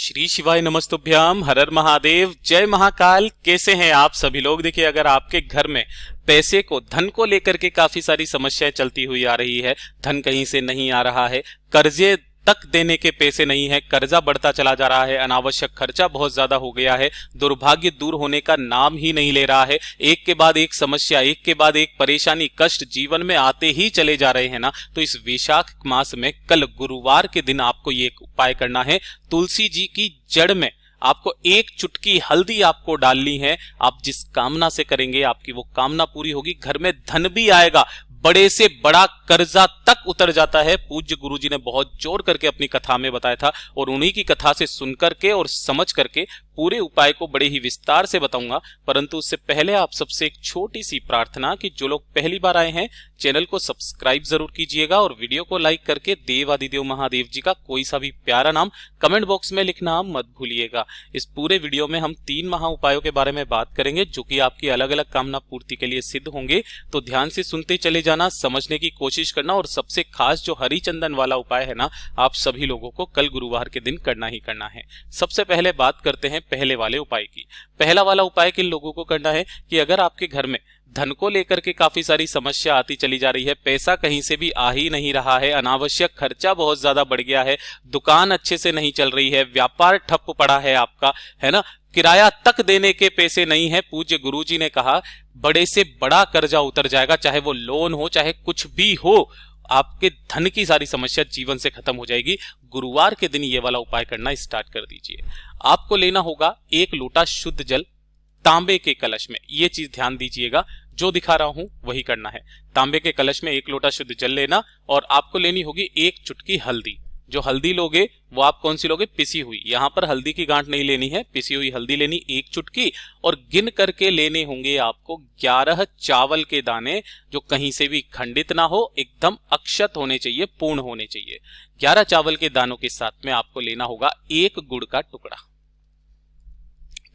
श्री शिवाय नमस्तुभ्याम, हर हर महादेव, जय महाकाल। कैसे हैं आप सभी लोग। देखिए, अगर आपके घर में पैसे को, धन को लेकर के काफी सारी समस्याएं चलती हुई आ रही है, धन कहीं से नहीं आ रहा है, कर्जे तक देने के पैसे नहीं है, कर्जा बढ़ता चला जा रहा है, अनावश्यक खर्चा बहुत ज्यादा हो गया है, दुर्भाग्य दूर होने का नाम ही नहीं ले रहा है, एक के बाद एक समस्या, एक के बाद एक परेशानी, कष्ट जीवन में आते ही चले जा रहे हैं ना, तो इस वैशाख मास में कल गुरुवार के दिन आपको ये उपाय करना है। तुलसी जी की जड़ में आपको एक चुटकी हल्दी आपको डालनी है। आप जिस कामना से करेंगे आपकी वो कामना पूरी होगी, घर में धन भी आएगा, बड़े से बड़ा कर्जा तक उतर जाता है। पूज्य गुरुजी ने बहुत जोर करके अपनी कथा में बताया था और उन्हीं की कथा से सुन करके और समझ करके पूरे उपाय को बड़े ही विस्तार से बताऊंगा। परंतु उससे पहले आप सबसे एक छोटी सी प्रार्थना कि जो लोग पहली बार आए हैं चैनल को सब्सक्राइब जरूर कीजिएगा और वीडियो को लाइक करके देवादिदेव महादेव जी का कोई सा भी प्यारा नाम कमेंट बॉक्स में लिखना मत भूलिएगा। इस पूरे वीडियो में हम 3 महा उपायों के बारे में बात करेंगे जो कि आपकी अलग अलग कामना पूर्ति के लिए सिद्ध होंगे। तो ध्यान से सुनते चले जाना, समझने की कोशिश करना और सबसे खास जो हरिचंदन वाला उपाय है ना, आप सभी लोगों को कल गुरुवार के दिन करना ही करना है। सबसे पहले बात करते हैं पहले वाले उपाय की। पहला वाला उपाय किन लोगों को करना है कि अगर आपके घर में धन को लेकर के काफी सारी समस्या आती चली जा रही है, पैसा कहीं से भी आ ही नहीं रहा है, अनावश्यक खर्चा बहुत ज्यादा बढ़ गया है, दुकान अच्छे से नहीं चल रही है, व्यापार ठप पड़ा है आपका, है ना, किराया तक देने के पैसे नहीं है। पूज्य गुरुजी ने कहा बड़े से बड़ा कर्जा उतर जाएगा, चाहे वो लोन हो चाहे कुछ भी हो, आपके धन की सारी समस्या जीवन से खत्म हो जाएगी। गुरुवार के दिन ये वाला उपाय करना स्टार्ट कर दीजिए। आपको लेना होगा 1 लोटा शुद्ध जल तांबे के कलश में। ये चीज ध्यान दीजिएगा, जो दिखा रहा हूं वही करना है। तांबे के कलश में 1 लोटा शुद्ध जल लेना और आपको लेनी होगी 1 चुटकी हल्दी। जो हल्दी लोगे वो आप कौन सी लोगे, पिसी हुई। यहां पर हल्दी की गांठ नहीं लेनी है, पिसी हुई हल्दी लेनी 1 चुटकी। और गिन करके लेने होंगे आपको 11 चावल के दाने, जो कहीं से भी खंडित ना हो, एकदम अक्षत होने चाहिए, पूर्ण होने चाहिए। 11 चावल के दानों के साथ में आपको लेना होगा 1 गुड़ का टुकड़ा।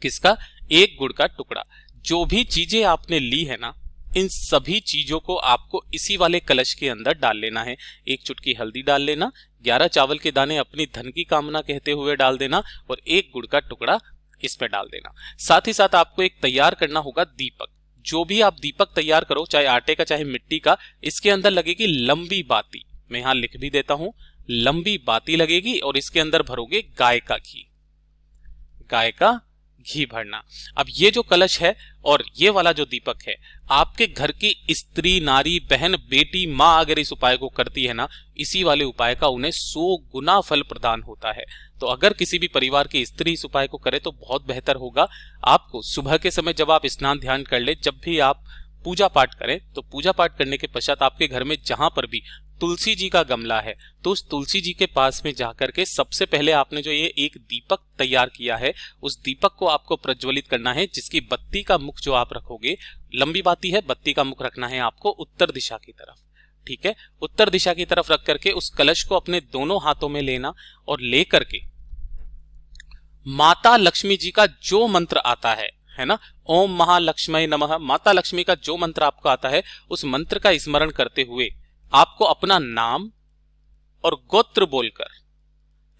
किसका? 1 गुड़ का टुकड़ा। जो भी चीजें आपने ली है ना, इन सभी चीजों को आपको इसी वाले कलश के अंदर डाल लेना है। 1 चुटकी हल्दी डाल लेना, 11 चावल के दाने अपनी धन की कामना कहते हुए डाल देना और 1 गुड़ का टुकड़ा इस पे डाल देना। साथ ही साथ आपको एक तैयार करना होगा दीपक। जो भी आप दीपक तैयार करो, चाहे आटे का चाहे मिट्टी का, इसके अंदर लगेगी लंबी बाती। मैं यहां लिख भी देता हूं, लंबी बाती लगेगी और इसके अंदर भरोगे गाय का घी। गाय का घी भरना। अब ये जो कलश है और ये वाला जो दीपक है, आपके घर की स्त्री, नारी, बहन, बेटी, माँ अगर इस उपाय को करती है ना, इसी वाले उपाय का उन्हें 100 गुना फल प्रदान होता है। तो अगर किसी भी परिवार की स्त्री इस उपाय को करे तो बहुत बेहतर होगा। आपको सुबह के समय जब आप स्नान ध्यान कर ले, जब भी आप पूजा पाठ करें, तो पूजा पाठ करने के पश्चात आपके घर में जहां पर भी तुलसी जी का गमला है, तो उस तुलसी जी के पास में जाकर के सबसे पहले आपने जो ये एक दीपक तैयार किया है, उस दीपक को आपको प्रज्वलित करना है, जिसकी बत्ती का मुख जो आप रखोगे, लंबी बाती है, बत्ती का मुख रखना है आपको उत्तर दिशा की तरफ। ठीक है, उत्तर दिशा की तरफ रख करके उस कलश को अपने दोनों हाथों में लेना और लेकर के माता लक्ष्मी जी का जो मंत्र आता है ना, ओम महालक्ष्मी नमः, माता लक्ष्मी का जो मंत्र आपको आता है, उस मंत्र का स्मरण करते हुए आपको अपना नाम और गोत्र बोलकर,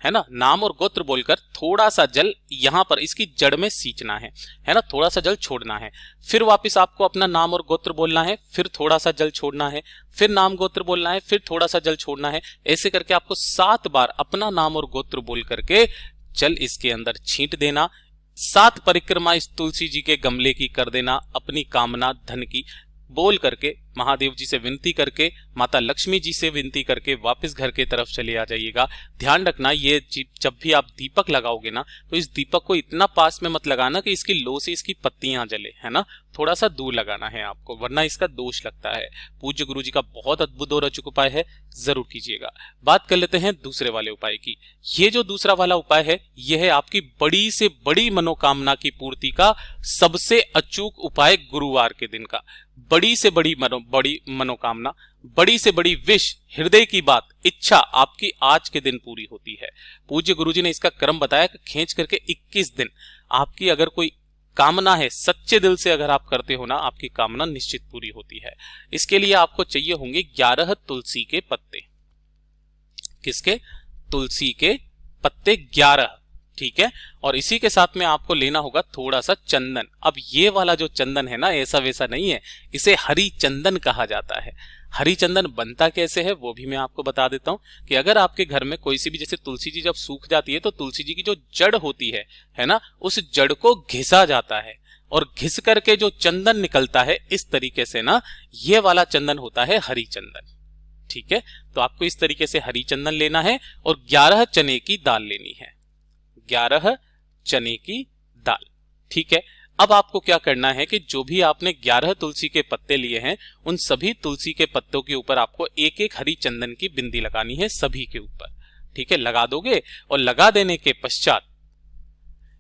है ना, नाम और गोत्र बोलकर थोड़ा सा जल यहां पर इसकी जड़ में सींचना है ना, थोड़ा सा जल छोड़ना है। फिर वापस आपको अपना नाम और गोत्र बोलना है, फिर थोड़ा सा जल छोड़ना है, फिर नाम गोत्र बोलना है, फिर थोड़ा सा जल छोड़ना है। ऐसे करके आपको 7 बार अपना नाम और गोत्र बोल करके जल इसके अंदर छींट देना। 7 परिक्रमा इस तुलसी जी के गमले की कर देना, अपनी कामना धन की बोल करके, महादेव जी से विनती करके, माता लक्ष्मी जी से विनती करके वापस घर के तरफ चले आ जाइएगा। ध्यान रखना, ये जब भी आप दीपक लगाओगे ना, तो इस दीपक को इतना पास में मत लगाना कि इसकी लो से इसकी पत्तियां जले, है ना, थोड़ा सा दूर लगाना है आपको, वरना इसका दोष लगता है। पूज्य गुरु जी का बहुत अद्भुत और अचूक उपाय है, जरूर कीजिएगा। बात कर लेते हैं दूसरे वाले उपाय की। ये जो दूसरा वाला उपाय है, यह है आपकी बड़ी से बड़ी मनोकामना की पूर्ति का सबसे अचूक उपाय गुरुवार के दिन का। बड़ी से बड़ी मनोकामना, बड़ी से बड़ी विश, हृदय की बात, इच्छा आपकी आज के दिन पूरी होती है। पूज्य गुरुजी ने इसका क्रम बताया कि खींच करके 21 दिन आपकी अगर कोई कामना है, सच्चे दिल से अगर आप करते हो ना, आपकी कामना निश्चित पूरी होती है। इसके लिए आपको चाहिए होंगे 11 तुलसी के पत्ते। किसके? तुलसी के पत्ते 11। ठीक है। और इसी के साथ में आपको लेना होगा थोड़ा सा चंदन। अब ये वाला जो चंदन है ना, ऐसा वैसा नहीं है, इसे हरी चंदन कहा जाता है। हरी चंदन बनता कैसे है वो भी मैं आपको बता देता हूं कि अगर आपके घर में कोई सी भी, जैसे तुलसी जी जब सूख जाती है तो तुलसी जी की जो जड़ होती है ना, उस जड़ को घिसा जाता है और घिस करके जो चंदन निकलता है इस तरीके से ना, ये वाला चंदन होता है हरी चंदन। ठीक है, तो आपको इस तरीके से हरी चंदन लेना है और 11 चने की दाल लेनी है, 11 चने की दाल। ठीक है, अब आपको क्या करना है कि जो भी आपने 11 तुलसी के पत्ते लिए हैं, उन सभी तुलसी के पत्तों के ऊपर आपको एक एक हरी चंदन की बिंदी लगानी है, सभी के ऊपर। ठीक है, लगा दोगे और लगा देने के पश्चात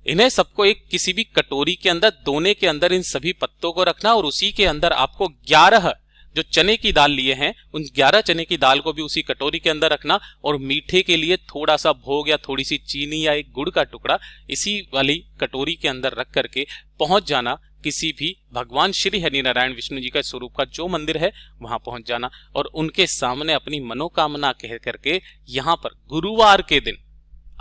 इन्हें सबको एक किसी भी कटोरी के अंदर, दोने के अंदर इन सभी पत्तों को रखना और उसी के अंदर आपको 11 जो चने की दाल लिए हैं उन 11 चने की दाल को भी उसी कटोरी के अंदर रखना और मीठे के लिए थोड़ा सा भोग या थोड़ी सी चीनी या एक गुड़ का टुकड़ा इसी वाली कटोरी के अंदर रख करके पहुंच जाना किसी भी भगवान श्री हरिनारायण विष्णु जी का स्वरूप का जो मंदिर है वहां पहुंच जाना और उनके सामने अपनी मनोकामना कह करके यहां पर गुरुवार के दिन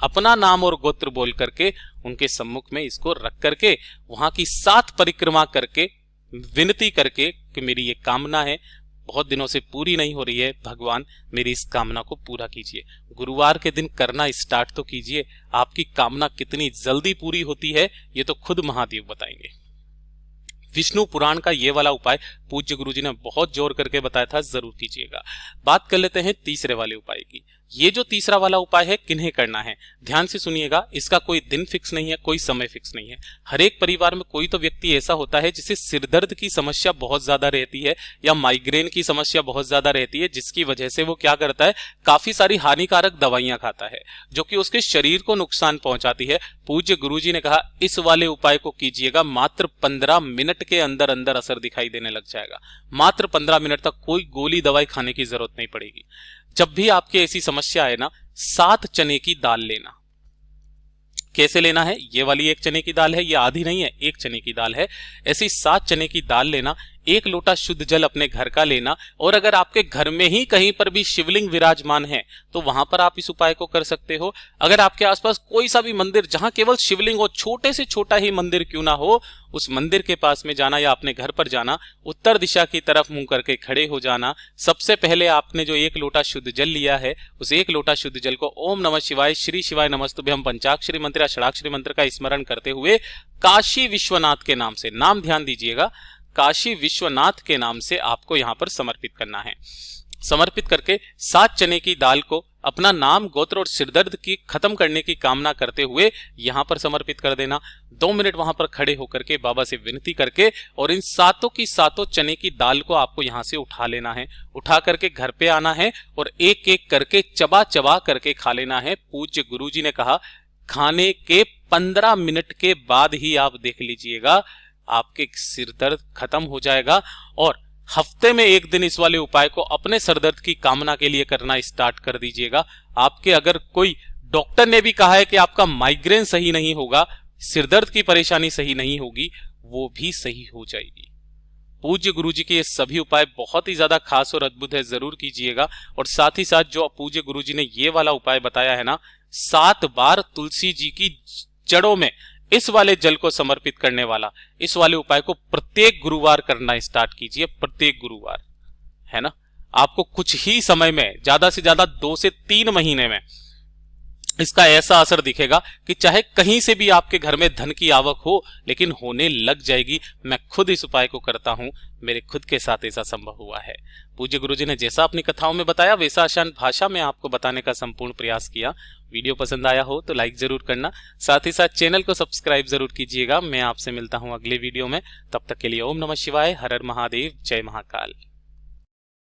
अपना नाम और गोत्र बोल करके उनके सम्मुख में इसको रख करके वहां की 7 परिक्रमा करके विनती करके कि मेरी ये कामना है, बहुत दिनों से पूरी नहीं हो रही है, भगवान मेरी इस कामना को पूरा कीजिए। गुरुवार के दिन करना स्टार्ट तो कीजिए, आपकी कामना कितनी जल्दी पूरी होती है ये तो खुद महादेव बताएंगे। विष्णु पुराण का ये वाला उपाय पूज्य गुरुजी ने बहुत जोर करके बताया था, जरूर कीजिएगा। बात कर लेते हैं तीसरे वाले उपाय की। ये जो तीसरा वाला उपाय है किन्हें करना है, ध्यान से सुनिएगा। इसका कोई दिन फिक्स नहीं है, कोई समय फिक्स नहीं है। हर एक परिवार में कोई तो व्यक्ति ऐसा होता है जिसे सिरदर्द की समस्या बहुत ज्यादा रहती है या माइग्रेन की समस्या बहुत ज्यादा रहती है, जिसकी वजह से वो क्या करता है, काफी सारी हानिकारक दवाइयां खाता है जो कि उसके शरीर को नुकसान पहुंचाती है। पूज्य गुरुजी ने कहा इस वाले उपाय को कीजिएगा, मात्र 15 मिनट के अंदर अंदर असर दिखाई देने लग जाएगा। मात्र 15 मिनट तक कोई गोली दवाई खाने की जरूरत नहीं पड़ेगी। जब भी आपकी ऐसी समस्या आए ना, 7 चने की दाल लेना। कैसे लेना है, ये वाली 1 चने की दाल है, ये आधी नहीं है, 1 चने की दाल है। ऐसी 7 चने की दाल लेना, 1 लोटा शुद्ध जल अपने घर का लेना और अगर आपके घर में ही कहीं पर भी शिवलिंग विराजमान है तो वहां पर आप इस उपाय को कर सकते हो। अगर आपके आसपास कोई सा भी मंदिर जहां केवल शिवलिंग हो, छोटे से छोटा ही मंदिर क्यों ना हो, उस मंदिर के पास में जाना या अपने घर पर जाना, उत्तर दिशा की तरफ मुंह करके खड़े हो जाना। सबसे पहले आपने जो 1 लोटा शुद्ध जल लिया है, उस 1 लोटा शुद्ध जल को ओम नमः शिवाय, श्री शिवाय नमस्तुभ्यम पंचाक्षरी मंत्र या षडाक्षरी मंत्र का स्मरण करते हुए काशी विश्वनाथ के नाम से, नाम ध्यान दीजिएगा, काशी विश्वनाथ के नाम से आपको यहां पर समर्पित करना है। समर्पित करके 7 चने की दाल को अपना नाम, गोत्र और सिरदर्द की खत्म करने की कामना करते हुए यहां पर समर्पित कर देना। 2 मिनट वहां पर खड़े होकर के बाबा से विनती करके और इन 7 की 7 चने की दाल को आपको यहां से उठा लेना है। उठा करके घर पे आना है और एक एक करके चबा चबा करके खा लेना है। पूज्य गुरुजी ने कहा खाने के 15 मिनट के बाद ही आप देख लीजिएगा आपके सिर दर्द खत्म हो जाएगा। और हफ्ते में 1 दिन इस वाले उपाय को अपने सरदर्द की कामना के लिए करना स्टार्ट कर दीजिएगा। आपके अगर कोई डॉक्टर ने भी कहा है कि आपका माइग्रेन सही नहीं होगा, सिरदर्द की परेशानी सही नहीं होगी, वो भी सही हो जाएगी। पूज्य गुरुजी के ये सभी उपाय बहुत ही ज्यादा खास और अद्भुत है, जरूर कीजिएगा। और साथ ही साथ जो पूज्य गुरुजी ने ये वाला उपाय बताया है ना, 7 बार तुलसी जी की जड़ों में इस वाले जल को समर्पित करने वाला, इस वाले उपाय को प्रत्येक गुरुवार करना स्टार्ट कीजिए। प्रत्येक गुरुवार, है ना, आपको कुछ ही समय में, ज्यादा से ज्यादा 2 से 3 महीने में इसका ऐसा असर दिखेगा कि चाहे कहीं से भी आपके घर में धन की आवक हो, लेकिन होने लग जाएगी। मैं खुद इस उपाय को करता हूं, मेरे खुद के साथ ऐसा संभव हुआ है। पूज्य गुरुजी ने जैसा अपनी कथाओं में बताया वैसा आसान भाषा में आपको बताने का संपूर्ण प्रयास किया। वीडियो पसंद आया हो तो लाइक जरूर करना, साथ ही साथ चैनल को सब्सक्राइब जरूर कीजिएगा। मैं आपसे मिलता हूं अगले वीडियो में, तब तक के लिए ओम नमः शिवाय, हर हर महादेव, जय महाकाल।